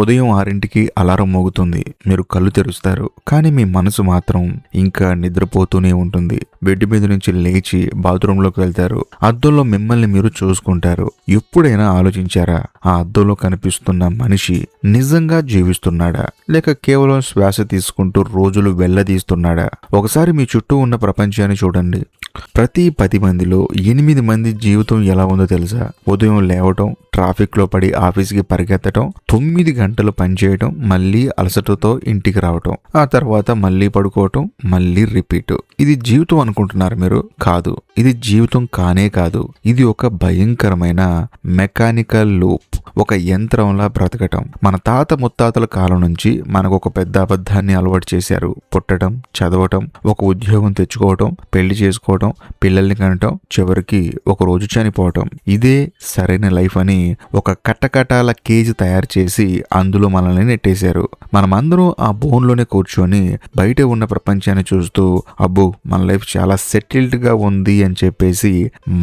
ఉదయం 6కి అలారం మోగుతుంది. మీరు కళ్ళు తెరుస్తారు. కానీ మీ మనసు మాత్రం ఇంకా నిద్రపోతూనే ఉంటుంది. బెడ్ మీద నుంచి లేచి బాత్రూంలోకి వెళ్తారు. అద్దంలో మిమ్మల్ని మీరు చూసుకుంటారు. ఎప్పుడైనా ఆలోచించారా, ఆ అద్దంలో కనిపిస్తున్న మనిషి నిజంగా జీవిస్తున్నాడా, లేక కేవలం శ్వాస తీసుకుంటూ రోజులు వెళ్లదీస్తున్నాడా? ఒకసారి మీ చుట్టూ ఉన్న ప్రపంచాన్ని చూడండి. ప్రతి 10 మందిలో 8 మంది జీవితం ఎలా ఉందో తెలుసా? ఉదయం లేవటం, ట్రాఫిక్ లో పడి ఆఫీస్కి పరిగెత్తటం, 9 గంటలు పనిచేయటం, మళ్ళీ అలసటతో ఇంటికి రావటం, ఆ తర్వాత మళ్ళీ పడుకోవటం, మళ్ళీ రిపీట్. ఇది జీవితం అనుకుంటున్నారు మీరు? కాదు, ఇది జీవితం కానే కాదు. ఇది ఒక భయంకరమైన మెకానికల్ లూప్, ఒక యంత్రంలా బ్రతకటం. మన తాత ముత్తాతల కాలం నుంచి మనకు ఒక పెద్ద అబద్ధాన్ని అలవాటు చేశారు. పుట్టడం, చదవటం, ఒక ఉద్యోగం తెచ్చుకోవటం, పెళ్లి చేసుకోవటం, పిల్లల్ని కనటం, చివరికి ఒక రోజు చనిపోవటం. ఇదే సరైన లైఫ్ అని ఒక కట్టకటాల కేజీ తయారు చేసి అందులో మనల్ని నెట్టేశారు. మనమందరం ఆ బోన్లోనే కూర్చొని బయట ఉన్న ప్రపంచాన్ని చూస్తూ అబ్బో మన లైఫ్ చాలా సెటిల్డ్ గా ఉంది అని చెప్పేసి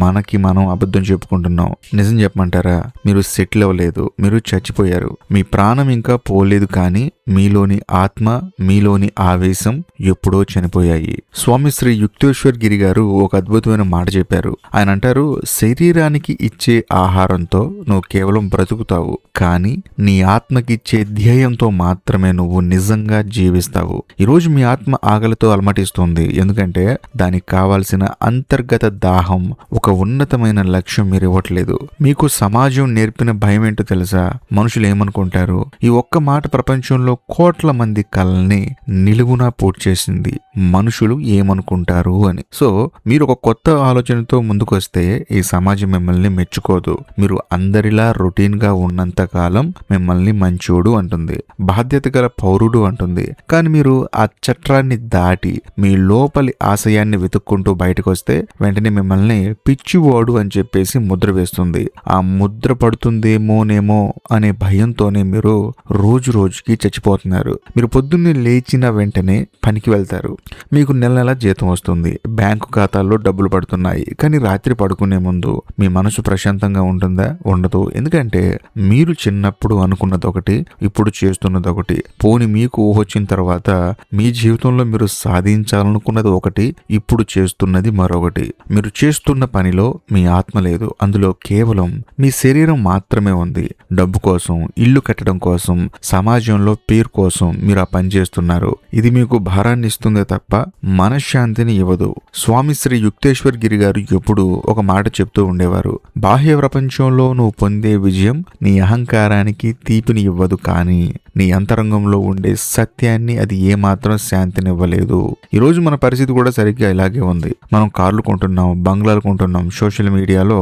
మనకి మనం అబద్ధం చెప్పుకుంటున్నాం. నిజం చెప్పమంటారా? మీరు సెటిల్ అవ్వలేదు, మీరు చచ్చిపోయారు. మీ ప్రాణం ఇంకా పోలేదు, కానీ మీలోని ఆత్మ, మీలోని ఆవేశం ఎప్పుడో చనిపోయాయి. స్వామి శ్రీ యుక్తేశ్వర్ గిరి గారు ఒక అద్భుతమైన మాట చెప్పారు. ఆయన అంటారు, శరీరానికి ఇచ్చే ఆహారంతో నువ్వు కేవలం బ్రతుకుతావు, కానీ నీ ఆత్మకిచ్చే ధ్యేయంతో మాత్రమే నువ్వు నిజంగా జీవిస్తావు. ఈరోజు మీ ఆత్మ ఆకలితో అలమటిస్తుంది. ఎందుకంటే దానికి కావాల్సిన అంతర్గత దాహం, ఒక ఉన్నతమైన లక్ష్యం మీరు ఇవ్వట్లేదు. మీకు సమాజం నేర్పిన భయం ఏంటో తెలుసా? మనుషులు ఏమనుకుంటారు? ఈ ఒక్క మాట ప్రపంచంలో కోట్ల మంది కళల్ని నిలువునా పూర్తి చేసింది. మనుషులు ఏమనుకుంటారు అని. సో మీరు ఒక కొత్త ఆలోచనతో ముందుకొస్తే ఈ సమాజం మిమ్మల్ని మెచ్చుకోదు. మీరు అందరిలా రొటీన్ గా ఉన్నంత కాలం మిమ్మల్ని మంచోడు అంటుంది, బాధ్యత గల పౌరుడు అంటుంది. కానీ మీరు ఆ చట్టాన్ని దాటి మీ లోపలి ఆశయాన్ని వెతుక్కుంటూ బయటకు వస్తే వెంటనే మిమ్మల్ని పిచ్చివాడు అని చెప్పేసి ముద్ర వేస్తుంది. ఆ ముద్ర పడుతుందేమోనేమో అనే భయంతోనే మీరు రోజు రోజుకి చచ్చిపోతున్నారు. మీరు పొద్దున్నే లేచిన వెంటనే పనికి వెళ్తారు. మీకు నెల నెల జీతం వస్తుంది, బ్యాంకు ఖాతాల్లో డబ్బులు పడుతున్నాయి. కానీ రాత్రి పడుకునే ముందు మీ మనసు ప్రశాంతంగా ఉంటుందా? ఉండదు. ఎందుకంటే మీరు చిన్నప్పుడు అనుకున్నది ఒకటి, ఇప్పుడు చేస్తున్నది ఒకటి. పోని మీకు ఊహొచ్చిన తర్వాత మీ జీవితంలో మీరు సాధించాలనుకున్నది ఒకటి, ఇప్పుడు చేస్తున్నది మరొకటి. మీరు చేస్తున్న పనిలో మీ ఆత్మ లేదు. అందులో కేవలం మీ శరీరం మాత్రమే ఉంది. డబ్బు కోసం, ఇల్లు కట్టడం కోసం, సమాజంలో పేరు కోసం మీరు ఆ పని చేస్తున్నారు. ఇది మీకు భారాన్ని ఇస్తుందే తప్ప మనశ్శాంతిని ఇవ్వదు. స్వామి శ్రీ యుక్తేశ్వర్ గిరి గారు ఎప్పుడు ఒక మాట చెప్తూ ఉండేవారు, బాహ్య ప్రపంచంలో నువ్వు పొందే విజయం నీ అహంకారానికి తీపిని ఇవ్వదు, కానీ నీ అంతరంగంలో ఉండే సత్యాన్ని అది ఏమాత్రం శాంతినివ్వలేదు. ఈరోజు మన పరిస్థితి కూడా సరిగ్గా ఇలాగే ఉంది. మనం కార్లు కొంటున్నాం, బంగ్లాలు కొంటున్నాం, సోషల్ మీడియాలో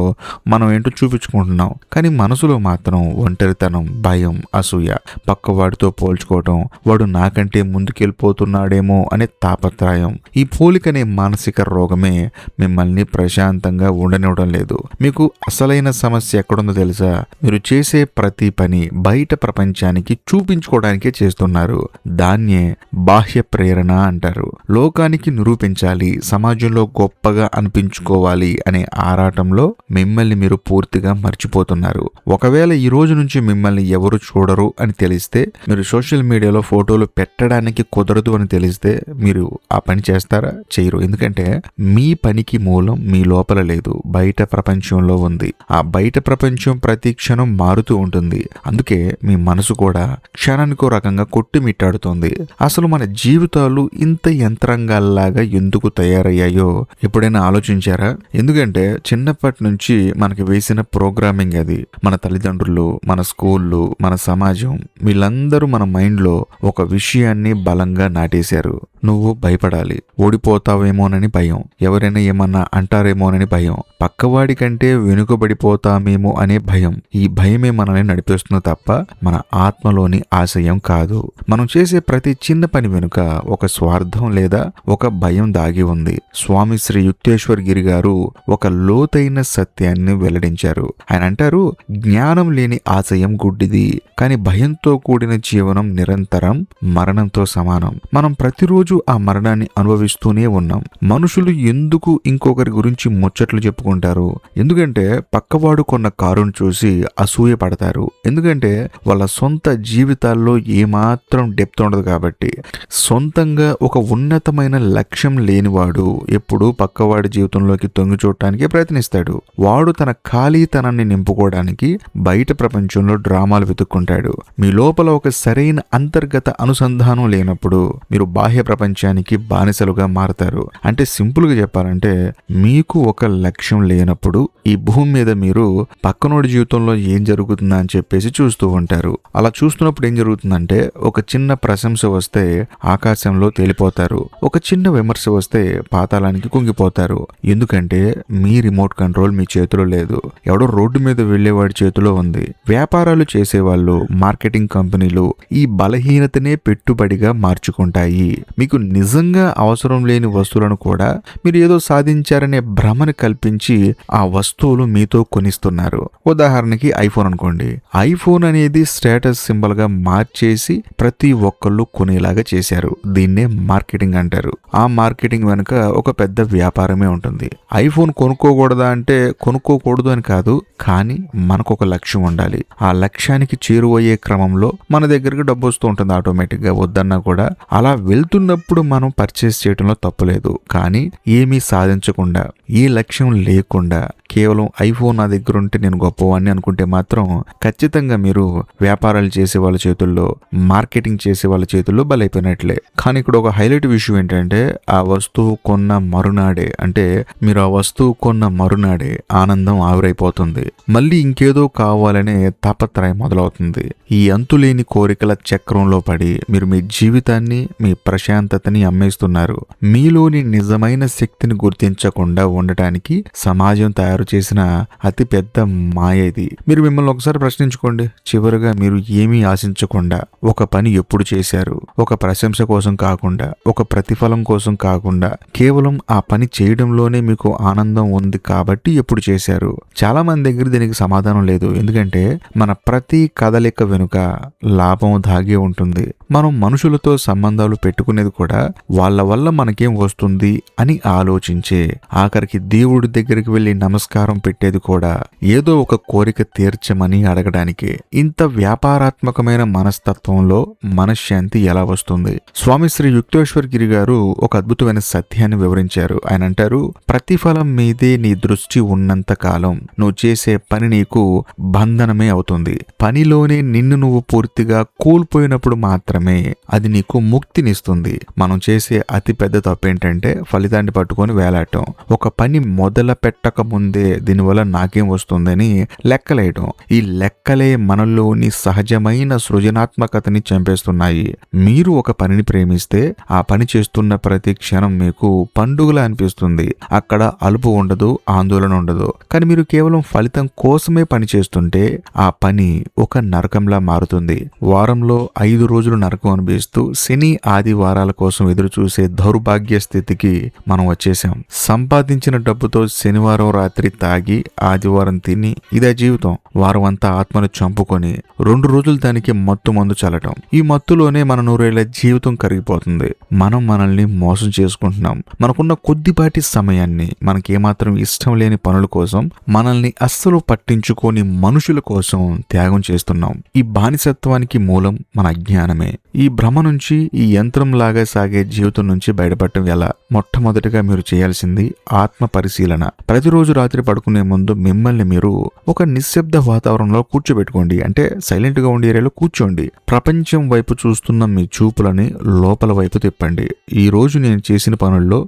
మనం ఏంటో చూపించుకుంటున్నాం. కానీ మనసులో మాత్రం ఒంటరితనం, భయం, అసూయ, పక్కవాడితో పోల్చుకోవటం, వాడు నాకంటే ముందుకెళ్ళిపోతున్నాడేమో అనే తాపత్రయం. ఈ పోలికనే మానసిక రోగమే మిమ్మల్ని ప్రశాంతంగా ఉండనివ్వడం లేదు. మీకు అసలైన సమస్య ఎక్కడుందో తెలుసా? మీరు చేసే ప్రతి పని బయట ప్రపంచానికి చూపించుకోవడానికే చేస్తున్నారు. దాన్నే బాహ్య ప్రేరణ అంటారు. లోకానికి నిరూపించాలి, సమాజంలో గొప్పగా అనిపించుకోవాలి అనే ఆరాటంలో మిమ్మల్ని మీరు పూర్తిగా మర్చిపోతున్నారు. ఒకవేళ ఈ రోజు నుంచి మిమ్మల్ని ఎవరు చూడరు అని తెలిస్తే, మీరు సోషల్ మీడియాలో ఫోటోలు పెట్టడానికి కుదరదు అని తెలిస్తే మీరు ఆ పని చేస్తారా? చేయరు. ఎందుకంటే మీ పనికి మూలం మీ లోపల లేదు, బయట ప్రపంచంలో ఉంది. ఆ బయట ప్రపంచం ప్రతి క్షణం మారుతూ ఉంటుంది. అందుకే మీ మనసు కూడా క్షణానికో రకంగా కొట్టుమిట్టాడుతుంది. అసలు మన జీవితాలు ఇంత యంత్రాంగాల్లాగా ఎందుకు తయారయ్యాయో ఎప్పుడైనా ఆలోచించారా? ఎందుకంటే చిన్నప్పటి నుంచి మనకి వేసిన ప్రోగ్రామింగ్ అది. మన తల్లిదండ్రులు, మన స్కూళ్ళు, మన సమాజం, వీళ్ళందరూ మన మైండ్లో ఒక విషయాన్ని బలంగా నాటేశారు. నువ్వు భయపడాలి, ఓడిపోతావేమోనని భయం, ఎవరైనా ఏమన్నా అంటారేమోనని భయం, పక్కవాడి కంటే వెనుకబడిపోతామేమో అనే భయం. ఈ భయమే మనల్ని నడిపిస్తుంది తప్ప మన ఆత్మలోని ఆ ఆశయం కాదు. మనం చేసే ప్రతి చిన్న పని వెనుక ఒక స్వార్థం లేదా ఒక భయం దాగి ఉంది. స్వామి శ్రీ యుక్తేశ్వర్ గిరి గారు ఒక లోతైన సత్యాన్ని వెల్లడించారు. ఆయన అంటారు, జ్ఞానం లేని ఆశయం గుడ్డిది, కానీ భయంతో కూడిన జీవనం నిరంతరం మరణంతో సమానం. మనం ప్రతిరోజు ఆ మరణాన్ని అనుభవిస్తూనే ఉన్నాం. మనుషులు ఎందుకు ఇంకొకరి గురించి ముచ్చట్లు చెప్పుకుంటారు? ఎందుకంటే పక్కవాడు కొన్న కారును చూసి అసూయ పడతారు. ఎందుకంటే వాళ్ళ సొంత జీవితాల్లో ఏమాత్రం డెప్త్ ఉండదు కాబట్టి. సొంతంగా ఒక ఉన్నతమైన లక్ష్యం లేనివాడు ఎప్పుడూ పక్కవాడి జీవితంలోకి తొంగి చూడటానికే ప్రయత్నిస్తాడు. వాడు తన ఖాళీతనాన్ని నింపుకోవడానికి బయట ప్రపంచంలో డ్రామాలు వెతుక్కుంటాడు. మీ లోపల ఒక సరైన అంతర్గత అనుసంధానం లేనప్పుడు మీరు బాహ్య ప్రపంచానికి బానిసలుగా మారతారు. అంటే సింపుల్ గా చెప్పాలంటే, మీకు ఒక లక్ష్యం లేనప్పుడు ఈ భూమి మీద మీరు పక్కనోడి జీవితంలో ఏం జరుగుతుందా అని చెప్పేసి చూస్తూ ఉంటారు. అలా చూస్తున్నప్పుడు ఏం జరుగుతుందంటే, ఒక చిన్న ప్రశంస వస్తే ఆకాశంలో తేలిపోతారు, ఒక చిన్న విమర్శ వస్తే పాతాళానికి కుంగిపోతారు. ఎందుకంటే మీ రిమోట్ కంట్రోల్ మీ చేతిలో లేదు, ఎవడో రోడ్డు మీద వెళ్లేవాడి చేతిలో ఉంది. వ్యాపారాలు చేసేవాళ్ళు, మార్కెటింగ్ కంపెనీలు ఈ బలహీనతనే పెట్టుబడిగా మార్చుకుంటాయి. మీకు నిజంగా అవసరం లేని వస్తువులను కూడా మీరు ఏదో సాధించారనే భ్రమను కల్పించి ఆ వస్తువులు మీతో కొనిస్తున్నారు. ఉదాహరణకి ఐఫోన్ అనుకోండి. ఐఫోన్ అనేది స్టేటస్ సింబల్ గా మార్చేసి ప్రతి ఒక్కళ్ళు కొనేలాగా చేశారు. దీన్నే మార్కెటింగ్ అంటారు. ఆ మార్కెటింగ్ వెనుక ఒక పెద్ద వ్యాపారమే ఉంటుంది. ఐఫోన్ కొనుక్కోకూడదా అంటే కొనుక్కోకూడదు అని కాదు, కానీ మనకు ఒక లక్ష్యం ఉండాలి. ఆ లక్ష్యానికి చేరువయ్యే క్రమంలో మన దగ్గరకు డబ్బు వస్తూ ఉంటుంది ఆటోమేటిక్ గా, వద్దన్నా కూడా. అలా వెళ్తున్నప్పుడు మనం పర్చేస్ చేయడంలో తప్పులేదు. కానీ ఏమీ సాధించకుండా, ఏ లక్ష్యం లేకుండా కేవలం ఐఫోన్ నా దగ్గర ఉంటే నేను గొప్పవాడిని అనుకుంటే మాత్రం ఖచ్చితంగా మీరు వ్యాపారాలు చేసే వాళ్ళ చేతుల్లో, మార్కెటింగ్ చేసే వాళ్ళ చేతుల్లో బలైపోయినట్లే. కానీ ఇక్కడ ఒక హైలైట్ విషయం ఏంటంటే, ఆ వస్తువు కొన్న మరునాడే, అంటే మీరు ఆ వస్తువు కొన్న మరునాడే ఆనందం ఆవిరైపోతుంది. మళ్ళీ ఇంకేదో కావాలనే తాపత్రయం మొదలవుతుంది. ఈ అంతులేని కోరికల చక్రంలో పడి మీరు మీ జీవితాన్ని, మీ ప్రశాంతతని అమ్మేస్తున్నారు. మీలోని నిజమైన శక్తిని గుర్తించకుండా ఉండటానికి సమాజం తయారు చేసిన అతి పెద్ద మాయ ఇది. మీరు మిమ్మల్ని ఒకసారి ప్రశ్నించుకోండి. చివరిగా మీరు ఏమీ ఆశించకుండా ఒక పని ఎప్పుడు చేశారు? ఒక ప్రశంస కోసం కాకుండా, ఒక ప్రతిఫలం కోసం కాకుండా, కేవలం ఆ పని చేయడంలోనే మీకు ఆనందం ఉంది కాబట్టి ఎప్పుడు చేశారు? చాలా మంది దగ్గర దీనికి సమాధానం లేదు. ఎందుకంటే మన ప్రతి కదలిక వెనుక లాభం దాగే ఉంటుంది. మనం మనుషులతో సంబంధాలు పెట్టుకునేది కూడా వాళ్ళ వల్ల మనకేం వస్తుంది అని ఆలోచించే, ఆఖరికి దేవుడి దగ్గరికి వెళ్లి నమస్కారం పెట్టేది కూడా ఏదో ఒక కోరిక తీర్చమని అడగడానికి. ఇంత వ్యాపారాత్మకమైన మనస్తత్వంలో మనశ్శాంతి ఎలా వస్తుంది? స్వామి శ్రీ యుక్తేశ్వర్ గిరి గారు ఒక అద్భుతమైన సత్యాన్ని వివరించారు. ఆయన అంటారు, ప్రతిఫలం మీదే నీ దృష్టి ఉన్నంత కాలం నువ్వు చేసే పని నీకు బంధనమే అవుతుంది. పనిలోనే నిన్ను నువ్వు పూర్తిగా కోల్పోయినప్పుడు మాత్రమే అది నీకు ముక్తినిస్తుంది. మనం చేసే అతి పెద్ద తప్పేంటంటే ఫలితాన్ని పట్టుకొని వేలాడటం. ఒక పని మొదల పెట్టక ముందే దీనివల్ల నాకేం వస్తుందని లెక్కలేయటం. ఈ లెక్కలే మనలోని సహజమైన సృజనాత్మకతని చంపేస్తున్నాయి. మీరు ఒక పనిని ప్రేమిస్తే ఆ పని చేస్తున్న ప్రతి క్షణం మీకు పండుగలా అనిపిస్తుంది. అక్కడ అలుపు ఉండదు, ఆందోళన ఉండదు. కానీ మీరు కేవలం ఫలితం కోసమే పని చేస్తుంటే ఆ పని ఒక నరకంలా మారుతుంది. వారంలో 5 రోజులు నరకం అనిపిస్తూ శని ఆదివారాల కోసం ఎదురు చూసే దౌర్భాగ్య స్థితికి మనం వచ్చేసాం. సంపాదించిన డబ్బుతో శనివారం రాత్రి తాగి ఆదివారం తిని ఇదే జీవితం. వారం అంతా ఆత్మను చంపుకొని 2 రోజులు దానికి మత్తు మందు చల్లటం. ఈ మత్తులోనే మన 100 ఏళ్ల జీవితం కరిగిపోతుంది. మనం మనల్ని మోసం చేసుకుంటున్నాం. మనకున్న కొద్దిపాటి సమయాన్ని మనకేమాత్రం ఇష్టం లేని పనుల కోసం, మనల్ని అస్సలు పట్టించుకోని మనుషుల కోసం త్యాగం చేస్తున్నాం. ఈ బానిసత్వానికి మూలం మన అజ్ఞానమే. ఈ భ్రమ నుంచి, ఈ యంత్రంలాగా సాగే జీవితం నుంచి బయటపడటం ఎలా? మొట్టమొదటిగా మీరు చేయాల్సింది ఆత్మ పరిశీలన. ప్రతిరోజు రాత్రి పడుకునే ముందు మిమ్మల్ని మీరు ఒక నిశ్శబ్ద వాతావరణంలో కూర్చోబెట్టుకోండి. అంటే సైలెంట్ గా ఉండే ఏరియాలో కూర్చోండి. ప్రపంచం వైపు చూస్తున్న మీ చూపులని లోపల వైపు తిప్పండి. ఈ రోజు నేను చేసిన పనుల్లో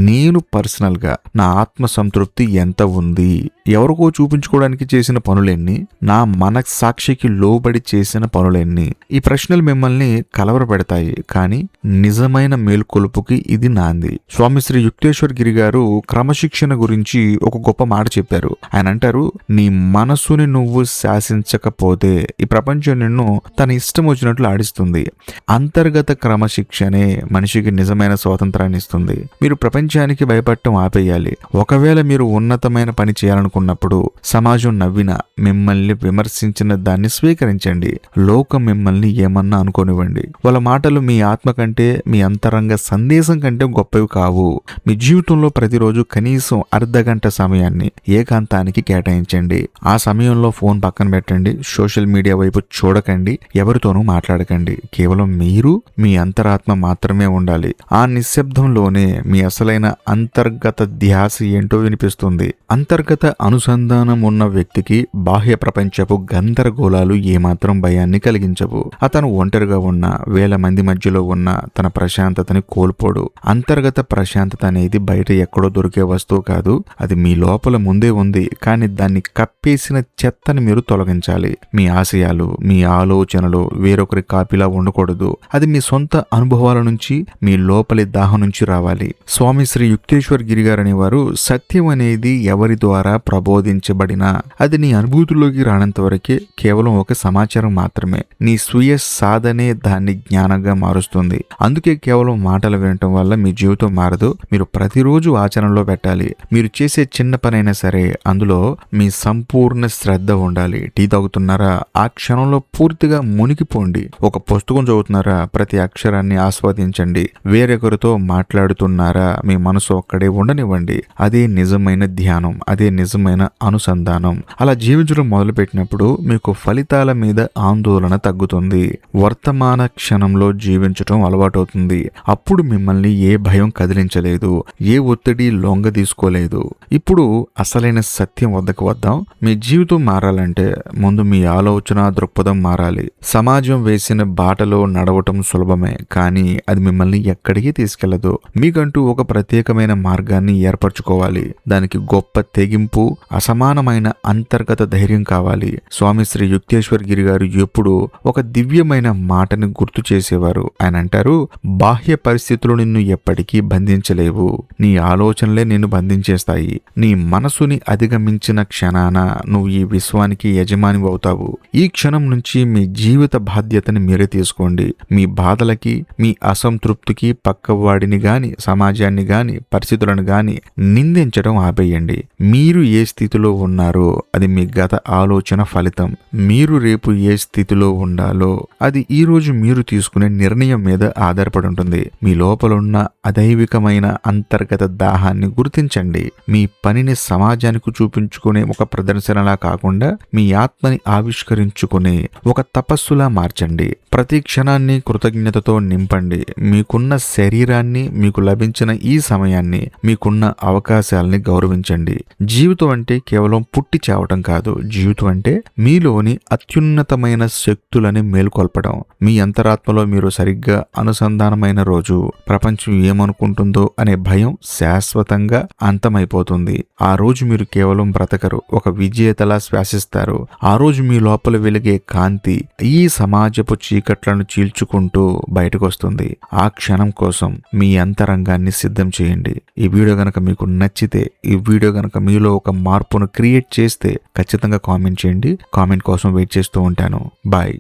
నేను పర్సనల్ గా నా ఆత్మ సంతృప్తి ఎంత ఉంది? ఎవరికో చూపించుకోవడానికి చేసిన పనులెన్ని? నా మనస్సాక్షికి లోబడి చేసిన పనులెన్ని? ఈ ప్రశ్నలు మిమ్మల్ని కలవరపెడతాయి, కానీ నిజమైన మేల్కొలుపుకి ఇది నాంది. స్వామి శ్రీ యుక్తేశ్వర్ గిరి గారు క్రమశిక్షణ గురించి ఒక గొప్ప మాట చెప్పారు. ఆయన అంటారు, నీ మనసుని నువ్వు శాసించకపోతే ఈ ప్రపంచం నిన్ను తన ఇష్టం వచ్చినట్లు ఆడిస్తుంది. అంతర్గత క్రమశిక్షణే మనిషికి నిజమైన స్వాతంత్రాన్ని ఇస్తుంది. మీరు ప్రపంచానికి భయపడటం ఆపేయాలి. ఒకవేళ మీరు ఉన్నతమైన పని చేయాలనుకున్నప్పుడు సమాజం నవ్వినా, మిమ్మల్ని విమర్శించిన దాన్ని స్వీకరించండి. లోకం మిమ్మల్ని ఏమన్నా అనుకోనివ్వండి. వాళ్ళ మాటలు మీ ఆత్మ కంటే, మీ అంతరంగ సందేశం కంటే గొప్పవి కావు. మీ జీవితంలో ప్రతిరోజు కనీసం అర్ధగంట సమయాన్ని ఏకాంతానికి కేటాయించండి. ఆ సమయంలో ఫోన్ పక్కన పెట్టండి. సోషల్ మీడియా వైపు చూడకండి. ఎవరితోనూ మాట్లాడకండి. కేవలం మీరు, మీ అంతరాత్మ మాత్రమే ఉండాలి. ఆ నిశ్శబ్దంలోనే మీ అసలైన అంతర్గత ధ్యాస ఏంటో వినిపిస్తుంది. అంతర్గత అనుసంధానం ఉన్న వ్యక్తికి బాహ్య ప్రపంచపు గందరగోళాలు ఏమాత్రం భయాన్ని కలిగించవు. అతను ఒంటరిగా ఉన్న, వేల మంది మధ్యలో ఉన్న తన ప్రశాంతతని కోల్పోడు. అంతర్గత ప్రశాంతత అనేది బయట ఎక్కడో దొరికే వస్తువు కాదు. అది మీ లోపల ముందే ఉంది. కానీ దాన్ని కప్పేసిన చెత్తని మీరు తొలగించాలి. మీ ఆశయాలు, మీ ఆలోచనలు వేరొకరి కాపీలా ఉండకూడదు. అది మీ సొంత అనుభవాల నుంచి, మీ లోపలి దాహం నుంచి రావాలి. స్వామి శ్రీ యుక్తేశ్వర్ గిరి గారు అనేవారు, సత్యం అనేది ఎవరి ద్వారా ప్రబోధించబడినా అది నీ అనుభూతుల్లోకి రానంత వరకే కేవలం ఒక సమాచారం మాత్రమే. నీ స్వీయ సాధనే దాన్ని జ్ఞానంగా మారుస్తుంది. అందుకే కేవలం మాటలు వినటం వల్ల మీ జీవితం మారదు. మీరు ప్రతిరోజు ఆచరణలో పెట్టాలి. మీరు చేసే చిన్న పనైనా సరే అందులో మీ సంపూర్ణ శ్రద్ధ ఉండాలి. టీ తాగుతున్నారా? ఆ క్షణంలో పూర్తిగా మునిగిపోండి. ఒక పుస్తకం చదువుతున్నారా? ప్రతి అక్షరాన్ని ఆస్వాదించండి. వేరొకరితో మాట్లాడుతున్నారా? మీ మనసు ఒక్కడే ఉండనివ్వండి. అదే నిజమైన ధ్యానం. అదే నిజమైన అనుసంధానం. అలా జీవించడం మొదలుపెట్టినప్పుడు మీకు ఫలితాల మీద ఆందోళన తగ్గుతుంది. వర్తమాన క్షణంలో జీవించడం అలవాటవుతుంది. అప్పుడు మిమ్మల్ని ఏ భయం కదిలించలేదు, ఏ ఒత్తిడి లొంగ తీసుకోలేదు. ఇప్పుడు అసలైన సత్యం వద్దకు వద్దాం. మీ జీవితం మారాలంటే ముందు మీ ఆలోచన దృక్పథం మారాలి. సమాజం వేసిన బాటలో నడవటం సులభమే, కానీ అది మిమ్మల్ని ఎక్కడికి తీసుకెళ్లదు. మీకంటూ ఒక ప్రత్యేకమైన మార్గాన్ని ఏర్పరచుకోవాలి. దానికి గొప్ప తెగింపు, అసమానమైన అంతర్గత ధైర్యం కావాలి. స్వామి శ్రీ యుక్తేశ్వర్ గిరి గారు ఎప్పుడు ఒక దివ్యమైన మాటని గుర్తు చేసేవారు. ఆయన అంటారు, బాహ్య పరిస్థితులు నిన్ను ఎప్పటికీ బంధించలేవు. నీ ఆలోచనలే నిన్ను బంధించేస్తాయి. నీ మనసుని అధిగమించిన క్షణాన నువ్వు ఈ విశ్వానికి యజమాని అవుతావు. ఈ క్షణం నుంచి మీ జీవిత బాధ్యతని మీరే తీసుకోండి. మీ బాధలకి, మీ అసంతృప్తికి పక్కవాడిని గాని, సమాజాన్ని గాని, పరిస్థితులను గాని నిందించడం ఆపేయండి. మీరు ఏ స్థితిలో ఉన్నారో అది మీ గత ఆలోచన ఫలితం. మీరు రేపు ఏ స్థితిలో ఉండాలో అది ఈ రోజు మీరు తీసుకునే నిర్ణయం మీద ఆధారపడి ఉంటుంది. మీ లోపలున్న అదైవికమైన అంతర్గత దాహాన్ని గుర్తించండి. మీ పనిని సమాజానికి చూపించుకునే ఒక ప్రదర్శనలా కాకుండా మీ ఆత్మని ఆవిష్కరించుకునే ఒక తపస్సులా మార్చండి. ప్రతి క్షణాన్ని కృతజ్ఞతతో నింపండి. మీకున్న శరీరాన్ని, మీకు లభించిన ఈ సమయాన్ని, మీకున్న అవకాశాలని గౌరవించండి. జీవితం అంటే కేవలం పుట్టి చావటం కాదు. జీవితం అంటే మీలోని అత్యున్నతమైన శక్తులని మేల్కొల్పడం. మీ అంతరాత్మలో మీరు సరిగ్గా అనుసంధానమైన రోజు ప్రపంచం ఏమనుకుంటుందో అనే భయం శాశ్వతంగా అంతమైపోతుంది. ఆ రోజు మీరు కేవలం బ్రతకరు, ఒక విజేతలా శ్వాసిస్తారు. ఆ రోజు మీ లోపల వెలిగే కాంతి ఈ సమాజపు చీకట్లను చీల్చుకుంటూ బయటకు వస్తుంది. ఆ క్షణం కోసం మీ అంతరంగాన్ని సిద్ధం చేయండి. ఈ వీడియో గనక మీకు నచ్చితే, ఈ వీడియో గనక మీలో ఒక మార్పును క్రియేట్ చేస్తే ఖచ్చితంగా కామెంట్ చేయండి. కామెంట్ కోసం వెయిట్ చేస్తూ ఉంటాను. బాయ్.